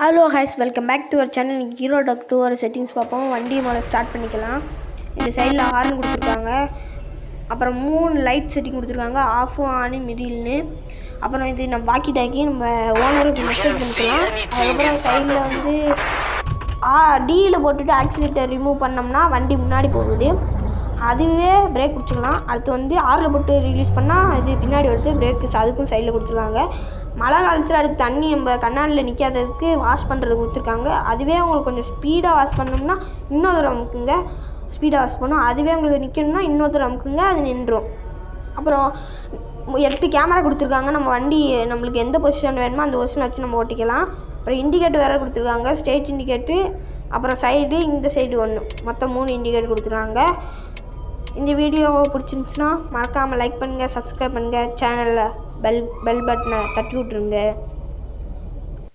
Hello guys, welcome back to our channel. இன்றைக்கி hero talk 2 ஒரு settings பார்ப்போம். வண்டி முதல்ல ஸ்டார்ட் பண்ணிக்கலாம். இந்த சைடில் ஹார்ன் கொடுத்துருக்காங்க. அப்புறம் 3 லைட் செட்டிங் கொடுத்துருக்காங்க, ஆஃபும் ஆனு மிடில்னு. அப்புறம் இது நம்ம வாக்கி டாக்கி நம்ம ஓனருக்கு மெசேஜ் பண்ணிக்கலாம். அதுக்கப்புறம் சைடில் வந்து டியில் போட்டுட்டு ஆக்சிலேட்டர் ரிமூவ் பண்ணோம்னா வண்டி முன்னாடி போகுது. அதுவே பிரேக் பிடிச்சிக்கலாம். அடுத்து வந்து ஆறில் போட்டு ரிலீஸ் பண்ணால் இது பின்னாடி வருது பிரேக்கு. அதுக்கும் சைடில் கொடுத்துருக்காங்க. மழை காலத்தில் அடுத்து தண்ணி நம்ம கண்ணாடியில் நிற்காததுக்கு வாஷ் பண்ணுறது கொடுத்துருக்காங்க. அதுவே உங்களுக்கு கொஞ்சம் ஸ்பீடாக வாஷ் பண்ணோம்னா இன்னொரு தடவை அமுக்குங்க, ஸ்பீடாக வாஷ் பண்ணோம். அதுவே உங்களுக்கு நிற்கணும்னா இன்னொரு தடவை அமுக்குங்க, அது நின்றுடும். அப்புறம் 8 கேமரா கொடுத்துருக்காங்க. நம்ம வண்டி நம்மளுக்கு எந்த பொசிஷன் வேணுமோ அந்த பொசிஷன் வச்சு நம்ம ஓட்டிக்கலாம். அப்புறம் இண்டிகேட்டர் வேறு கொடுத்துருக்காங்க, ஸ்ட்ரெயிட் இண்டிகேட்ரு, அப்புறம் சைடு, இந்த சைடு ஒன்று, மொத்தம் 3 இண்டிகேட்டர் கொடுத்துருக்காங்க. இந்த வீடியோவை பிடிச்சிருந்துச்சுன்னா மறக்காமல் லைக் பண்ணுங்கள், சப்ஸ்கிரைப் பண்ணுங்கள், சேனலில் பெல் பட்டனை தட்டி விட்ருங்க.